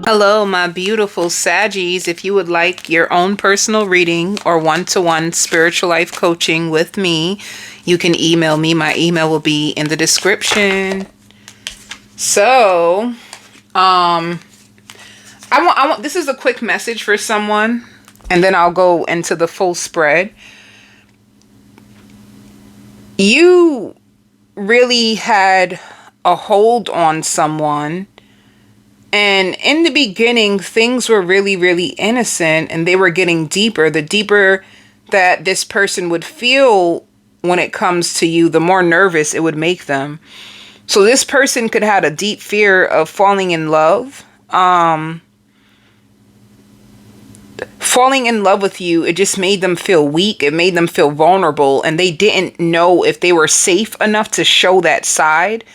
Hello, my beautiful Saggies. If you would like your own personal reading or one-to-one spiritual life coaching with me, you can email me. My email will be in the description. So, I want this is a quick message for someone, and then I'll go into the full spread. You really had a hold on someone. And in the beginning, things were really, really innocent, and they were getting deeper. The deeper that this person would feel when it comes to you, the more nervous it would make them. So this person could have a deep fear of falling in love. Falling in love with you, it just made them feel weak. It made them feel vulnerable, and they didn't know if they were safe enough to show that side.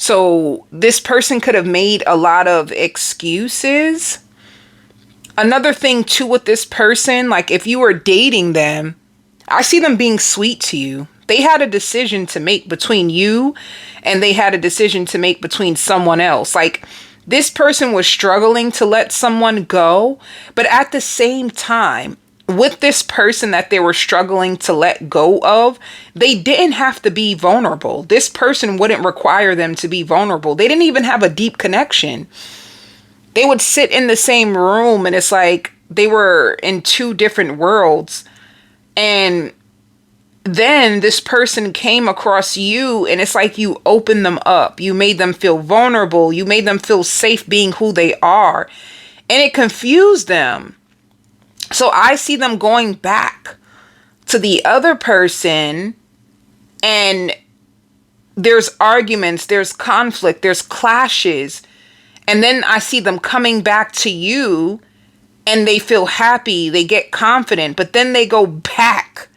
So this person could have made a lot of excuses. Another thing too with this person, like if you were dating them, I see them being sweet to you. They had a decision to make between you, and they had a decision to make between someone else. Like this person was struggling to let someone go, but at the same time, with this person that they were struggling to let go of, they didn't have to be vulnerable. This person wouldn't require them to be vulnerable. They didn't even have a deep connection. They would sit in the same room, and it's like they were in two different worlds. And then this person came across you, and it's like you opened them up. You made them feel vulnerable. You made them feel safe being who they are. And it confused them. So I see them going back to the other person, and there's arguments, there's conflict, there's clashes. And then I see them coming back to you, and they feel happy, they get confident, but then they go back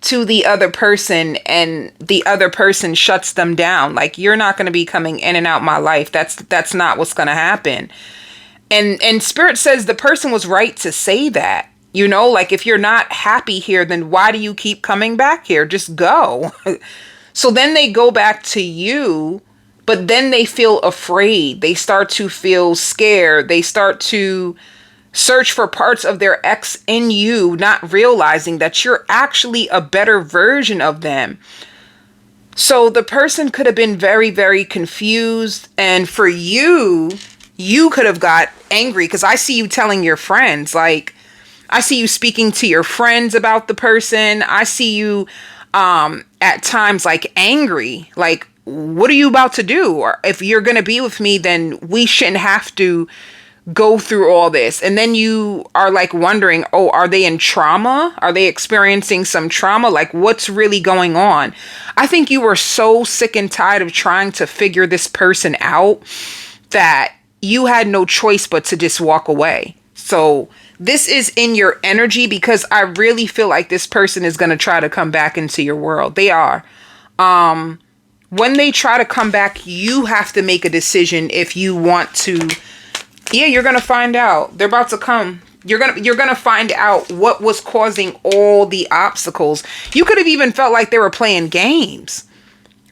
to the other person, and the other person shuts them down. Like, you're not going to be coming in and out my life. That's not what's going to happen. And Spirit says the person was right to say that. You know, like if you're not happy here, then why do you keep coming back here? Just go. So then they go back to you, but then they feel afraid. They start to feel scared. They start to search for parts of their ex in you, not realizing that you're actually a better version of them. So the person could have been very, very confused. And for you, you could have got angry, because I see you telling your friends, like, I see you speaking to your friends about the person. I see you at times like angry, like, what are you about to do? Or if you're going to be with me, then we shouldn't have to go through all this. And then you are like wondering, oh, are they in trauma? Are they experiencing some trauma? Like, what's really going on? I think you were so sick and tired of trying to figure this person out that you had no choice but to just walk away. So this is in your energy, because I really feel like this person is going to try to come back into your world. They are. When they try to come back, you have to make a decision if you want to. Yeah, you're going to find out. They're about to come. You're going to find out what was causing all the obstacles. You could have even felt like they were playing games.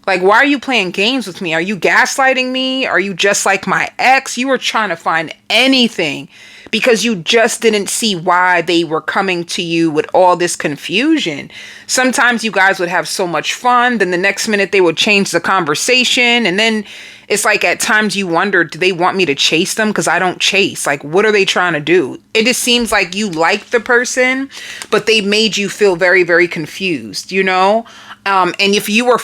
Like, why are you playing games with me? Are you gaslighting me? Are you just like my ex? You were trying to find anything, because you just didn't see why they were coming to you with all this confusion. Sometimes you guys would have so much fun, then the next minute they would change the conversation. And then it's like at times you wonder, do they want me to chase them? Because I don't chase. Like, what are they trying to do? It just seems like you like the person, but they made you feel very, very confused, you know? And if you were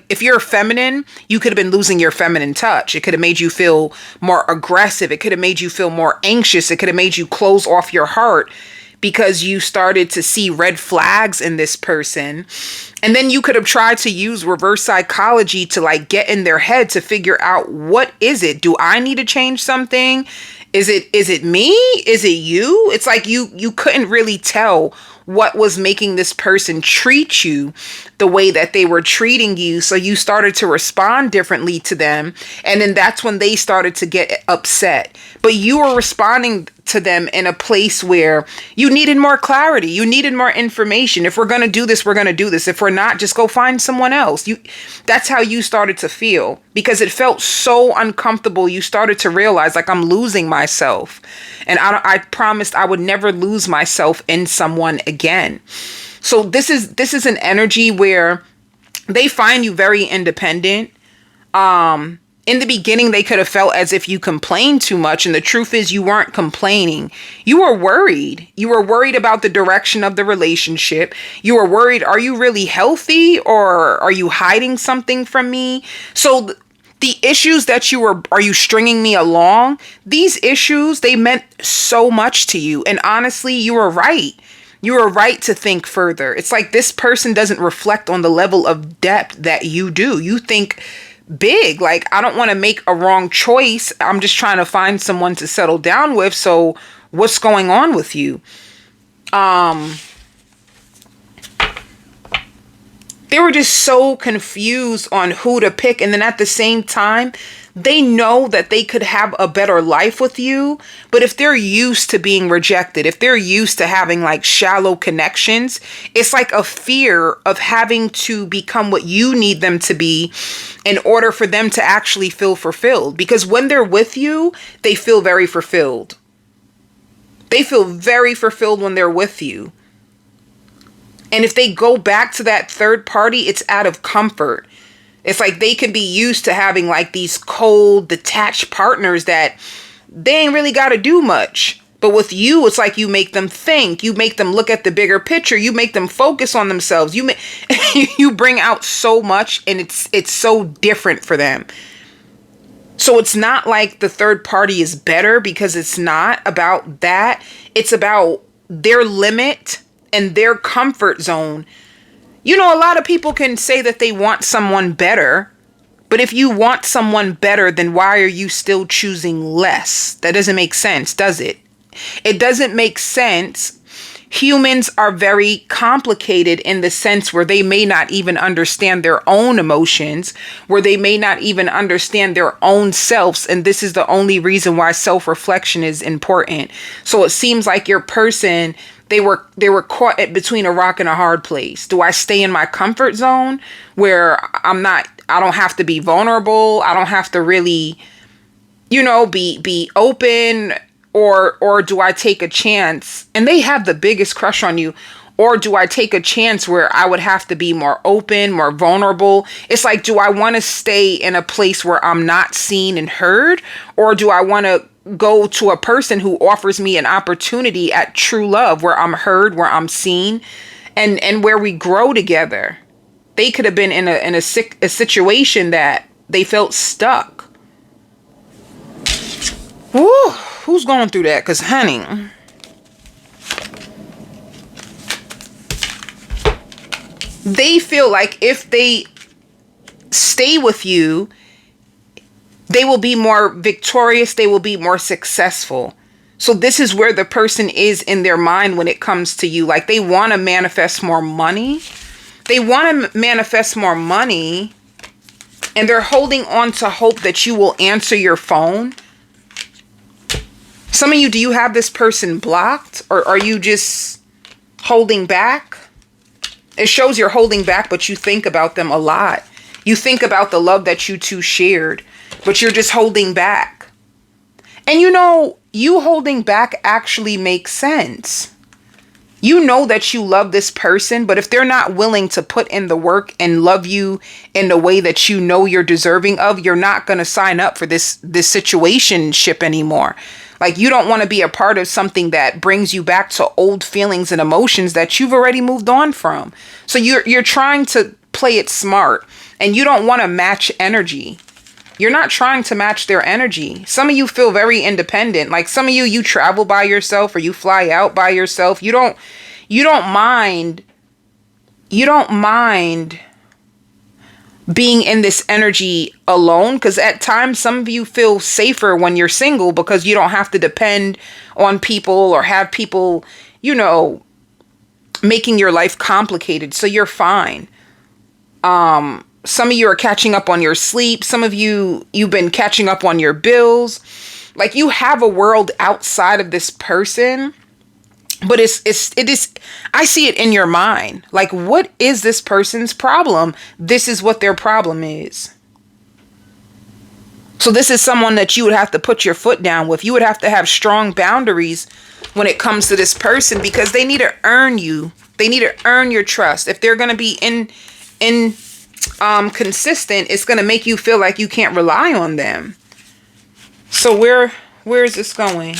if you're feminine, you could have been losing your feminine touch. It could have made you feel more aggressive. It could have made you feel more anxious. It could have made you close off your heart, because you started to see red flags in this person. And then you could have tried to use reverse psychology to like get in their head to figure out, what is it? Do I need to change something? Is it me? Is it you? It's like you couldn't really tell what was making this person treat you the way that they were treating you. So you started to respond differently to them. And then that's when they started to get upset. But you were responding to them in a place where you needed more clarity. You needed more information. If we're going to do this, we're going to do this. If we're not, just go find someone else. That's how you started to feel, because it felt so uncomfortable. You started to realize, like, I'm losing myself. And I promised I would never lose myself in someone again. So this is an energy where they find you very independent. In the beginning, they could have felt as if you complained too much. And the truth is, you weren't complaining. You were worried. You were worried about the direction of the relationship. You were worried, are you really healthy, or are you hiding something from me? So the issues that are you stringing me along? These issues, they meant so much to you. And honestly, you were right. You were right to think further. It's like this person doesn't reflect on the level of depth that you do. You think big, like, I don't want to make a wrong choice. I'm just trying to find someone to settle down with. So what's going on with you? They were just so confused on who to pick. And then at the same time, they know that they could have a better life with you. But if they're used to being rejected, if they're used to having like shallow connections, it's like a fear of having to become what you need them to be in order for them to actually feel fulfilled. Because when they're with you, they feel very fulfilled. They feel very fulfilled when they're with you. And if they go back to that third party, it's out of comfort. It's like they can be used to having like these cold, detached partners that they ain't really got to do much. But with you, it's like you make them think. You make them look at the bigger picture. You make them focus on themselves. You bring out so much, and it's so different for them. So it's not like the third party is better, because it's not about that. It's about their limit and their comfort zone. You know, a lot of people can say that they want someone better, but if you want someone better, then why are you still choosing less? That doesn't make sense, does it? It doesn't make sense. Humans are very complicated in the sense where they may not even understand their own emotions, where they may not even understand their own selves. And this is the only reason why self-reflection is important. So it seems like your person, they were caught between a rock and a hard place. Do I stay in my comfort zone where I don't have to be vulnerable? I don't have to really, be open, or do I take a chance? And they have the biggest crush on you. Or do I take a chance where I would have to be more open, more vulnerable? It's like, do I want to stay in a place where I'm not seen and heard? Or do I want to go to a person who offers me an opportunity at true love, where I'm heard, where I'm seen, and where we grow together? They could have been in a situation that they felt stuck. Woo, who's going through that? Because, honey, they feel like if they stay with you, they will be more victorious. They will be more successful. So this is where the person is in their mind when it comes to you. Like, they want to manifest more money. They want to manifest more money. And they're holding on to hope that you will answer your phone. Some of you, do you have this person blocked? Or are you just holding back? It shows you're holding back, but you think about them a lot. You think about the love that you two shared, but you're just holding back. And you holding back actually makes sense. You know that you love this person, but if they're not willing to put in the work and love you in the way that you know you're deserving of, you're not going to sign up for this situationship anymore. Like, you don't want to be a part of something that brings you back to old feelings and emotions that you've already moved on from. So you're trying to play it smart, and you don't want to match energy. You're not trying to match their energy. Some of you feel very independent. Like, some of you travel by yourself, or you fly out by yourself. You don't mind being in this energy alone, because at times some of you feel safer when you're single, because you don't have to depend on people or have people, making your life complicated. So you're fine. Some of you are catching up on your sleep. Some of you've been catching up on your bills. Like you have a world outside of this person, but it is, I see it in your mind. Like, what is this person's problem? This is what their problem is. So this is someone that you would have to put your foot down with. You would have to have strong boundaries when it comes to this person, because they need to earn you. They need to earn your trust. If they're going to be consistent, it's going to make you feel like you can't rely on them. So where is this going?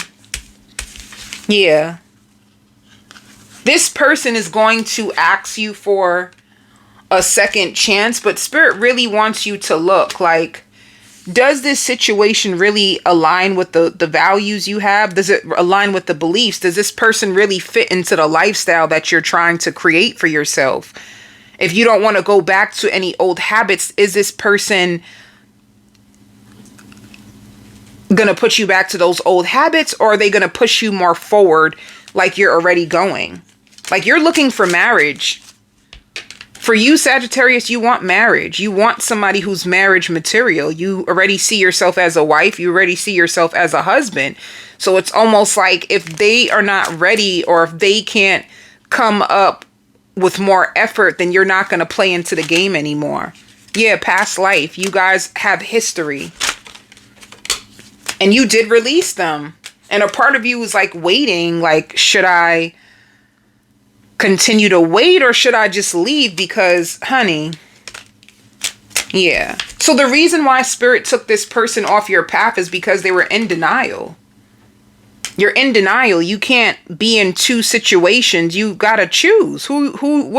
Yeah. This person is going to ask you for a second chance, but Spirit really wants you to look like, does this situation really align with the values you have? Does it align with the beliefs? Does this person really fit into the lifestyle that you're trying to create for yourself? If you don't want to go back to any old habits, is this person going to put you back to those old habits, or are they going to push you more forward like you're already going? Like you're looking for marriage. For you, Sagittarius, you want marriage. You want somebody who's marriage material. You already see yourself as a wife. You already see yourself as a husband. So it's almost like if they are not ready, or if they can't come up with more effort, then you're not going to play into the game anymore. Yeah, past life. You guys have history. And you did release them. And a part of you is like waiting, like, should I continue to wait or should I just leave? Because, honey, yeah. So the reason why Spirit took this person off your path is because they were in denial. You're in denial. You can't be in two situations. You gotta choose who you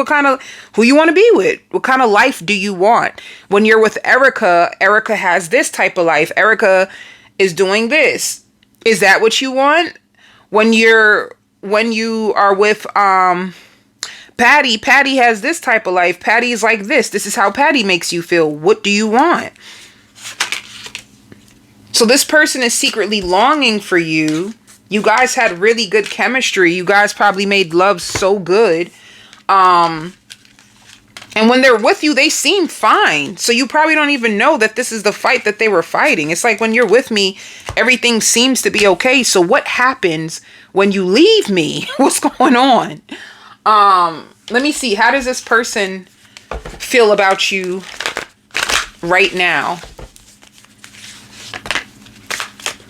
want to be with. What kind of life do you want? When you're with Erica, Erica has this type of life. Erica is doing this. Is that what you want? When you are with Patty has this type of life. Patty is like this. This is how Patty makes you feel. What do you want? So this person is secretly longing for you. You guys had really good chemistry. You guys probably made love so good. And when they're with you, they seem fine. So you probably don't even know that this is the fight that they were fighting. It's like when you're with me, everything seems to be okay. So what happens when you leave me? What's going on? Let me see. How does this person feel about you right now?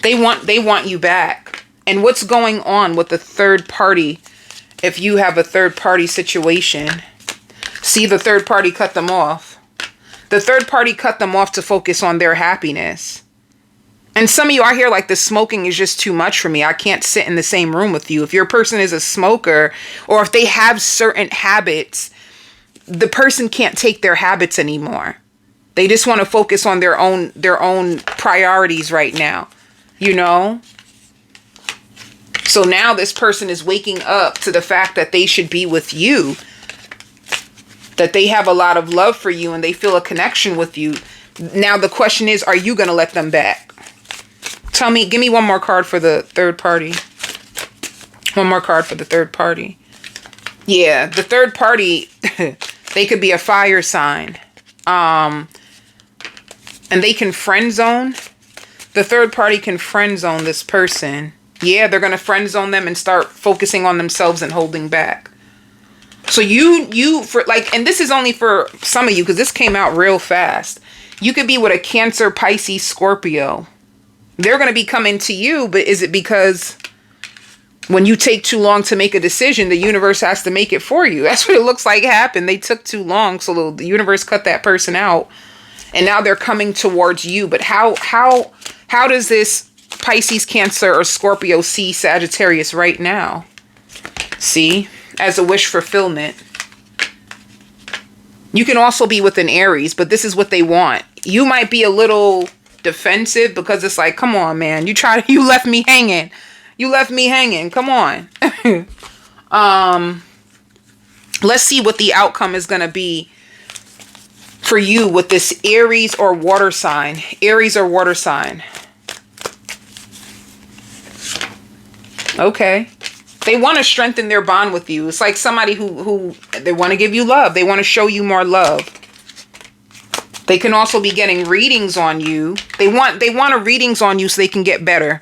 They want you back. And what's going on with the third party? If you have a third party situation, see, the third party cut them off. The third party cut them off to focus on their happiness. And some of you are here like, the smoking is just too much for me. I can't sit in the same room with you. If your person is a smoker, or if they have certain habits, the person can't take their habits anymore. They just want to focus on their own priorities right now, you know? So now this person is waking up to the fact that they should be with you, that they have a lot of love for you and they feel a connection with you. Now the question is, are you going to let them back? Tell me, give me one more card for the third party. One more card for the third party. Yeah, the third party, they could be a fire sign. And they can friend zone. The third party can friend zone this person. Yeah, they're going to friend zone them and start focusing on themselves and holding back. So and this is only for some of you because this came out real fast. You could be with a Cancer, Pisces, Scorpio. They're going to be coming to you, but is it because when you take too long to make a decision, the universe has to make it for you? That's what it looks like happened. They took too long, so the universe cut that person out. And now they're coming towards you. But how does this Pisces, Cancer, or Scorpio see Sagittarius right now? See? As a wish fulfillment. You can also be with an Aries, but this is what they want. You might be a little defensive because it's like, come on, man. You left me hanging. You left me hanging. Come on. Let's see what the outcome is going to be for you with this Aries or water sign. Aries or water sign. Okay. They want to strengthen their bond with you. It's like somebody who they want to give you love. They want to show you more love. They can also be getting readings on you. They want readings on you so they can get better.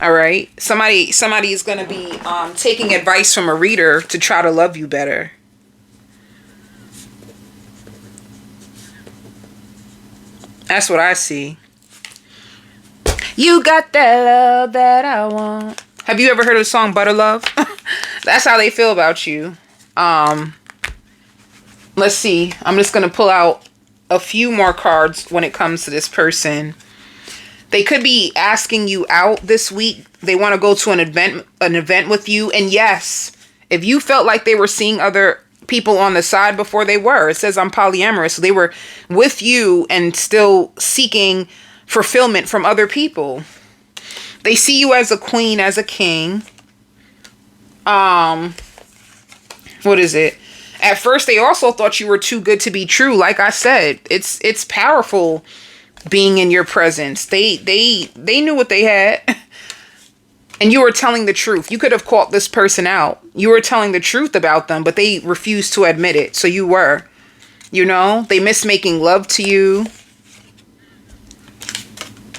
All right. Somebody is going to be taking advice from a reader to try to love you better. That's what I see. You got that love that I want. Have you ever heard of the song Butter Love? That's how they feel about you. Let's see. I'm just going to pull out a few more cards when it comes to this person. They could be asking you out this week. They want to go to an event with you. And yes, if you felt like they were seeing other people on the side before, they were. It says I'm polyamorous. So they were with you and still seeking fulfillment from other people. They see you as a queen, as a king. What is it? At first, they also thought you were too good to be true. Like I said, it's powerful being in your presence. They knew what they had. And you were telling the truth. You could have called this person out. You were telling the truth about them, but they refused to admit it. So you were. You know, they miss making love to you.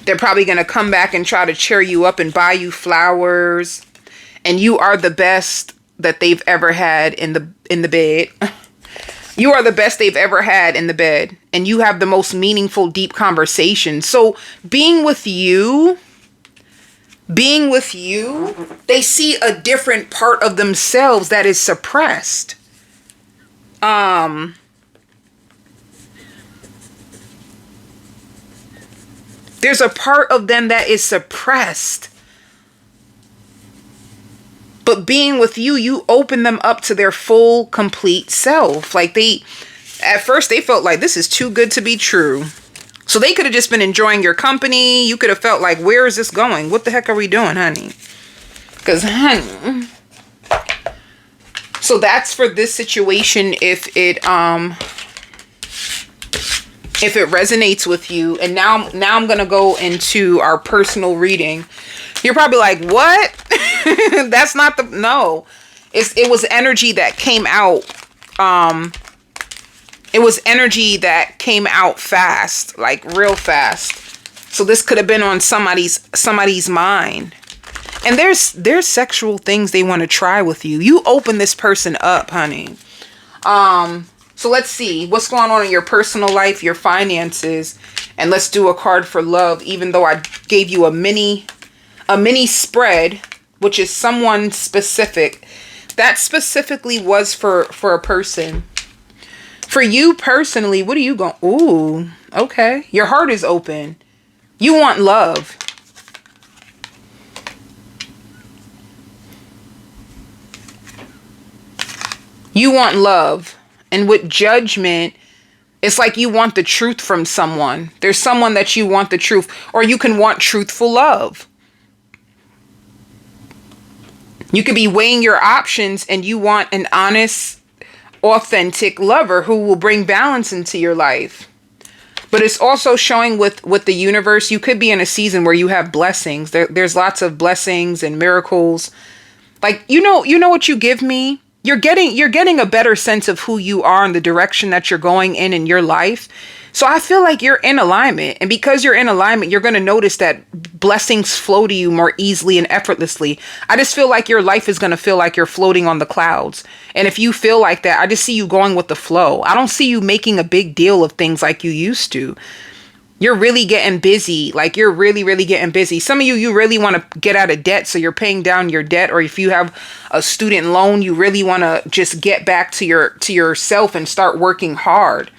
They're probably going to come back and try to cheer you up and buy you flowers. And you are the best that they've ever had in the bed. You are the best they've ever had in the bed. And you have the most meaningful, deep conversations. So being with you, they see a different part of themselves that is suppressed. There's a part of them that is suppressed. But being with you, you open them up to their full, complete self. Like at first they felt like this is too good to be true. So they could have just been enjoying your company. You could have felt like, where is this going? What the heck are we doing, honey? Because, honey. So that's for this situation if it resonates with you. And now I'm going to go into our personal reading. You're probably like, what? That's not no. It was energy that came out. It was energy that came out fast, like real fast. So this could have been on somebody's mind. And there's sexual things they want to try with you. You open this person up, honey. So let's see what's going on in your personal life, your finances, and let's do a card for love. Even though I gave you a mini spread, which is someone specific, that specifically was for a person. For you personally, what are you going? Ooh, okay. Your heart is open. You want love. You want love. And with judgment, it's like you want the truth from someone. There's someone that you want the truth. Or you can want truthful love. You could be weighing your options and you want an honest, authentic lover who will bring balance into your life. But it's also showing with the universe, you could be in a season where you have blessings. There's lots of blessings and miracles. Like, you know what you give me? You're getting a better sense of who you are and the direction that you're going in your life. So I feel like you're in alignment. And because you're in alignment, you're going to notice that blessings flow to you more easily and effortlessly. I just feel like your life is going to feel like you're floating on the clouds. And if you feel like that, I just see you going with the flow. I don't see you making a big deal of things like you used to. You're really getting busy. Like you're really, really getting busy. Some of you really want to get out of debt. So you're paying down your debt. Or if you have a student loan, you really want to just get back to yourself and start working hard.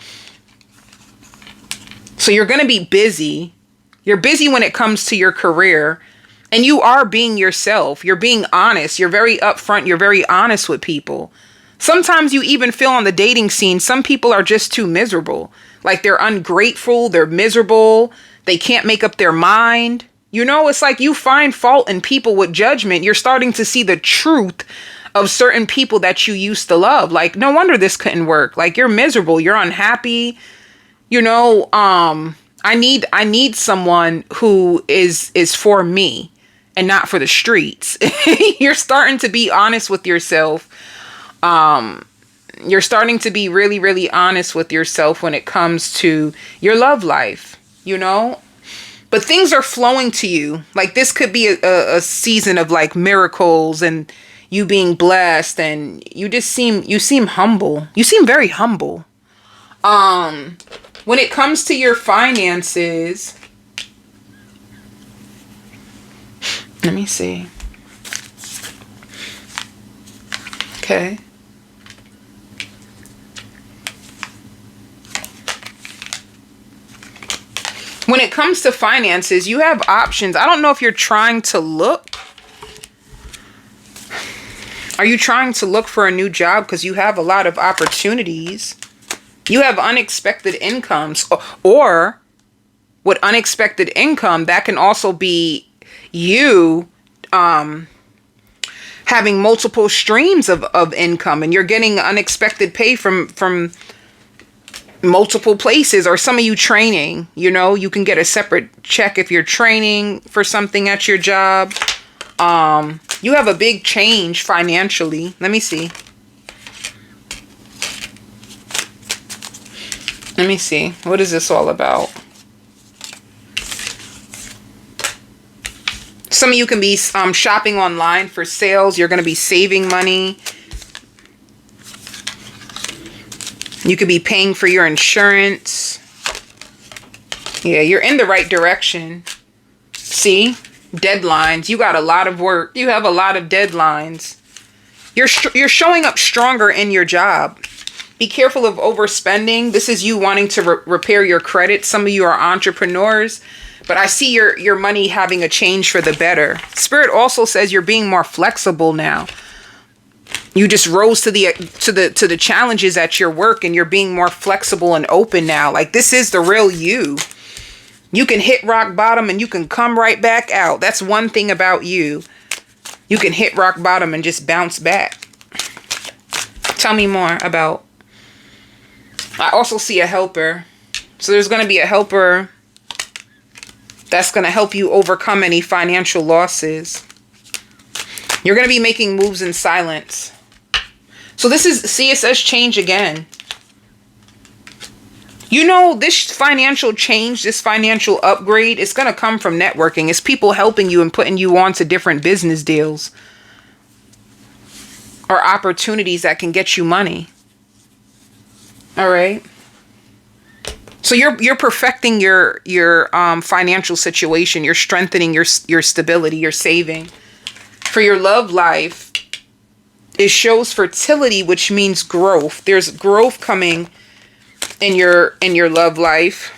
So you're going to be busy. You're busy when it comes to your career. And you are being yourself. You're being honest. You're very upfront. You're very honest with people. Sometimes you even feel on the dating scene, some people are just too miserable. Like they're ungrateful. They're miserable. They can't make up their mind. You know, it's like you find fault in people with judgment. You're starting to see the truth of certain people that you used to love. Like, no wonder this couldn't work. Like you're miserable. You're unhappy. You know, I need someone who is for me and not for the streets. You're starting to be honest with yourself. You're starting to be really, really honest with yourself when it comes to your love life, you know? But things are flowing to you. Like this could be a season of like miracles and you being blessed, and you seem humble. You seem very humble. When it comes to your finances, let me see. Okay. When it comes to finances, you have options. I don't know if you're trying to look. Are you trying to look for a new job? Because you have a lot of opportunities. You have unexpected incomes. Or with unexpected income, that can also be you having multiple streams of income. And you're getting unexpected pay from multiple places. Or some of you training, you can get a separate check if you're training for something at your job. You have a big change financially. Let me see. What is this all about? Some of you can be shopping online for sales. You're going to be saving money. You could be paying for your insurance. Yeah, you're in the right direction. See? Deadlines. You got a lot of work. You have a lot of deadlines. You're showing up stronger in your job. Be careful of overspending. This is you wanting to repair your credit. Some of you are entrepreneurs, but I see your money having a change for the better. Spirit also says you're being more flexible now. You just rose to the challenges at your work, and you're being more flexible and open now. Like this is the real you. You can hit rock bottom and you can come right back out. That's one thing about you. You can hit rock bottom and just bounce back. Tell me more about. I also see a helper. So there's going to be a helper that's going to help you overcome any financial losses. You're going to be making moves in silence. So this is CSS change again. This financial change, this financial upgrade, it's going to come from networking. It's people helping you and putting you on to different business deals or opportunities that can get you money. All right. So you're perfecting your financial situation. You're strengthening your stability. You're saving. For your love life, it shows fertility, which means growth. There's growth coming in your love life.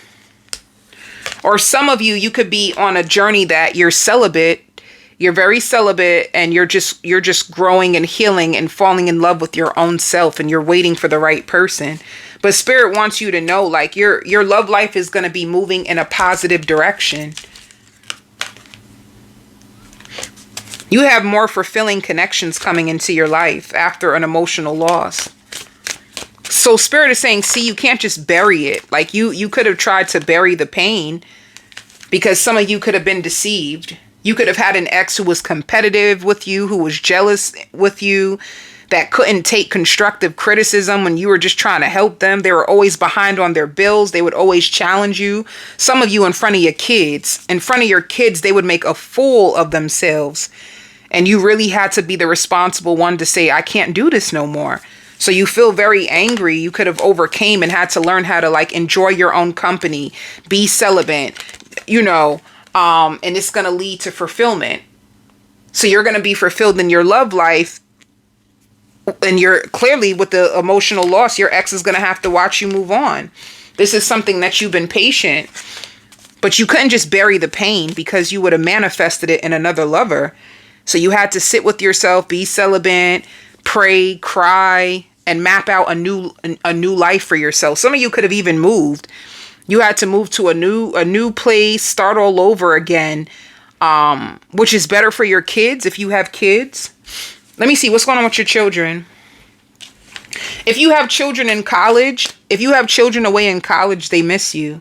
Or some of you could be on a journey that you're celibate. You're very celibate, and you're just growing and healing and falling in love with your own self, and you're waiting for the right person. But Spirit wants you to know, like, your love life is going to be moving in a positive direction. You have more fulfilling connections coming into your life after an emotional loss. So Spirit is saying, see, you can't just bury it. Like you could have tried to bury the pain because some of you could have been deceived. You could have had an ex who was competitive with you, who was jealous with you, that couldn't take constructive criticism when you were just trying to help them. They were always behind on their bills. They would always challenge you. Some of you in front of your kids. In front of your kids, they would make a fool of themselves. And you really had to be the responsible one to say, I can't do this no more. So you feel very angry. You could have overcame and had to learn how to like enjoy your own company, be celibate, and it's going to lead to fulfillment. So you're going to be fulfilled in your love life. And you're clearly, with the emotional loss, your ex is going to have to watch you move on. This is something that you've been patient, but you couldn't just bury the pain because you would have manifested it in another lover. So you had to sit with yourself, be celibate, pray, cry, and map out a new life for yourself. Some of you could have even moved. You had to move to a new place, start all over again, which is better for your kids if you have kids. Let me see what's going on with your children. If you have children in college, if you have children away in college, they miss you.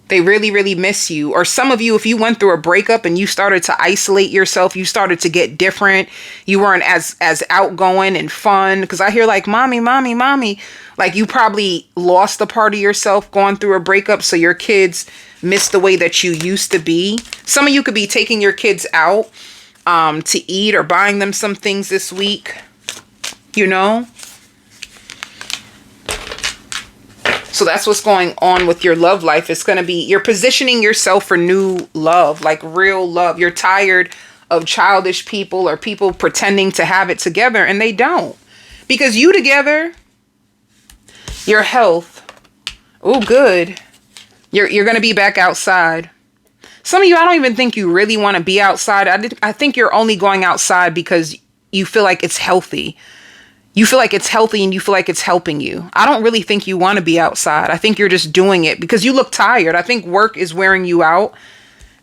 They really, really miss you. Or some of you, if you went through a breakup and you started to isolate yourself, you started to get different. You weren't as outgoing and fun. Because I hear like, mommy, mommy, mommy. Like you probably lost a part of yourself going through a breakup. So your kids miss the way that you used to be. Some of you could be taking your kids out to eat or buying them some things this week. You know? So that's what's going on with your love life. It's going to be, you're positioning yourself for new love, like real love. You're tired of childish people or people pretending to have it together and they don't. Because you together, your health, oh good, you're going to be back outside. Some of you, I don't even think you really want to be outside. I think you're only going outside because you feel like it's healthy. You feel like it's healthy and you feel like it's helping you. I don't really think you want to be outside. I think you're just doing it because you look tired. I think work is wearing you out.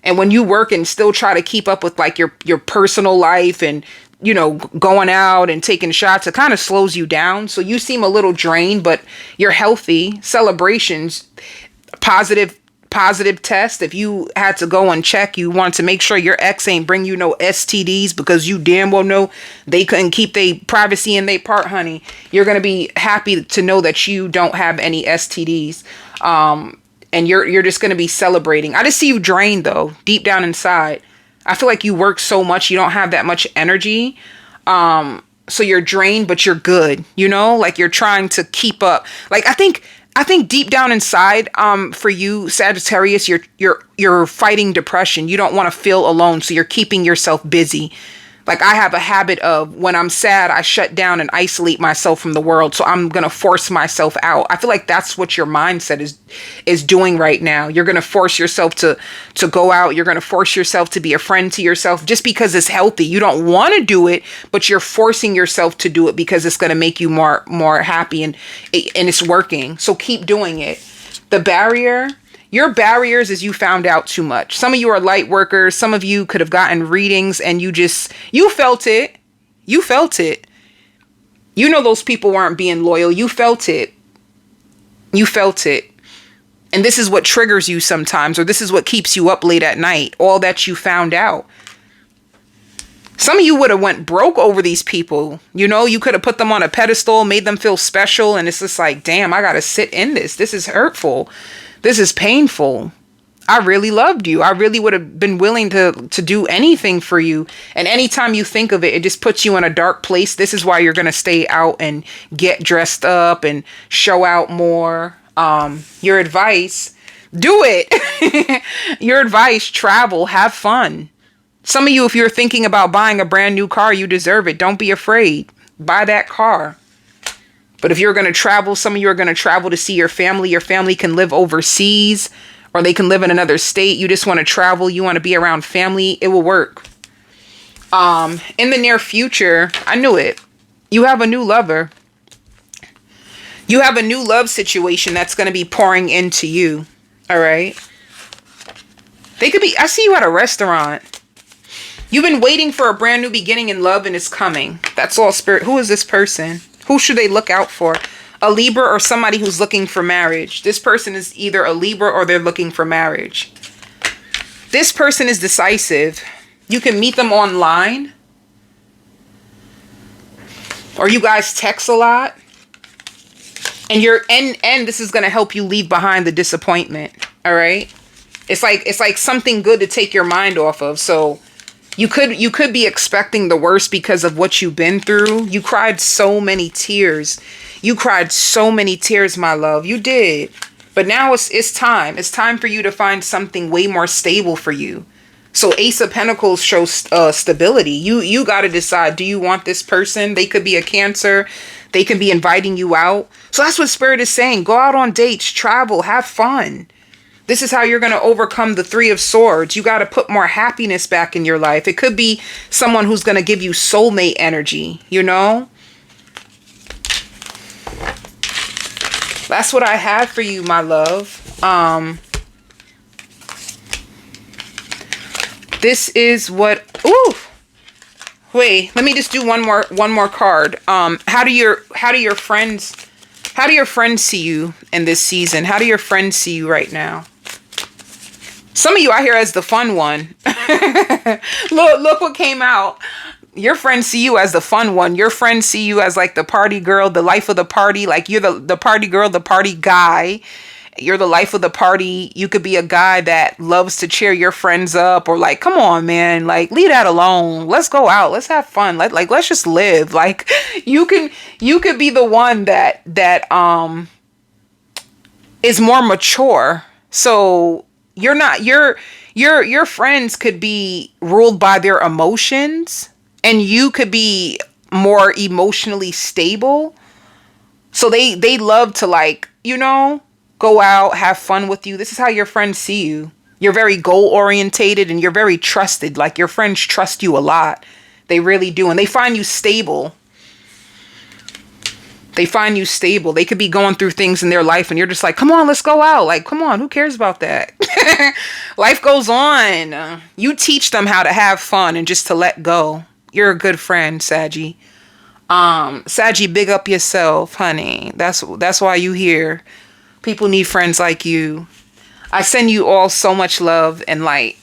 And when you work and still try to keep up with like your personal life and, you know, going out and taking shots, it kind of slows you down. So you seem a little drained, but you're healthy. Celebrations, positive test. If you had to go and check, you want to make sure your ex ain't bring you no STDs because you damn well know they couldn't keep their privacy in their part, honey. You're going to be happy to know that you don't have any STDs. And you're just going to be celebrating. I just see you drained though, deep down inside. I feel like you work so much, you don't have that much energy. So you're drained, but you're good, you know, like you're trying to keep up. Like, I think deep down inside, for you, Sagittarius, you're fighting depression. You don't want to feel alone. So you're keeping yourself busy. Like I have a habit of when I'm sad, I shut down and isolate myself from the world. So I'm going to force myself out. I feel like that's what your mindset is doing right now. You're going to force yourself to go out. You're going to force yourself to be a friend to yourself just because it's healthy. You don't want to do it, but you're forcing yourself to do it because it's going to make you more happy and it's working. So keep doing it. The barrier. Your barriers is you found out too much. Some of you are light workers. Some of you could have gotten readings and you felt it. You felt it. You know those people weren't being loyal. You felt it. You felt it. And this is what triggers you sometimes, or this is what keeps you up late at night. All that you found out. Some of you would have went broke over these people. You know, you could have put them on a pedestal, made them feel special. And it's just like, damn, I got to sit in this. This is hurtful. This is painful. I really loved you. I really would have been willing to do anything for you. And anytime you think of it, it just puts you in a dark place. This is why you're going to stay out and get dressed up and show out more. Your advice, do it. Your advice, travel, have fun. Some of you, if you're thinking about buying a brand new car, you deserve it. Don't be afraid. Buy that car. But if you're going to travel, some of you are going to travel to see your family. Your family can live overseas or they can live in another state. You just want to travel. You want to be around family. It will work. In the near future, I knew it. You have a new lover. You have a new love situation that's going to be pouring into you. All right. They could be, I see you at a restaurant. You've been waiting for a brand new beginning in love and it's coming. That's all spirit. Who is this person? Who should they look out for? A Libra or somebody who's looking for marriage. This person is either a Libra or they're looking for marriage. This person is decisive. You can meet them online. Or you guys text a lot. And this is going to help you leave behind the disappointment. All right? It's like something good to take your mind off of. So you could be expecting the worst because of what you've been through. You cried so many tears. You cried so many tears, my love. You did. But now it's time. It's time for you to find something way more stable for you. So Ace of Pentacles shows stability. You got to decide, do you want this person? They could be a Cancer. They can be inviting you out. So that's what Spirit is saying. Go out on dates, travel, have fun. This is how you're going to overcome the Three of Swords. You got to put more happiness back in your life. It could be someone who's going to give you soulmate energy, you know? That's what I have for you, my love. This is what, ooh. Wait, let me just do one more card. How do your friends see you in this season? How do your friends see you right now? Some of you out here as the fun one. Look what came out. Your friends see you as the fun one. Your friends see you as like the party girl, the life of the party. Like you're the party girl, the party guy. You're the life of the party. You could be a guy that loves to cheer your friends up, or like, come on, man, like leave that alone. Let's go out. Let's have fun. Let's just live. Like you could be the one that is more mature. So you're not your friends could be ruled by their emotions, and you could be more emotionally stable. So they love to, like, go out, have fun with you. This is how your friends see you. You're very goal orientated and you're very trusted. Like your friends trust you a lot. They really do. And they find you stable. They find you stable. They could be going through things in their life and you're just like, come on, let's go out. Like, come on, who cares about that? Life goes on. You teach them how to have fun and just to let go. You're a good friend, Saggy. Saggy, big up yourself, honey. That's why you here. People need friends like you. I send you all so much love and light.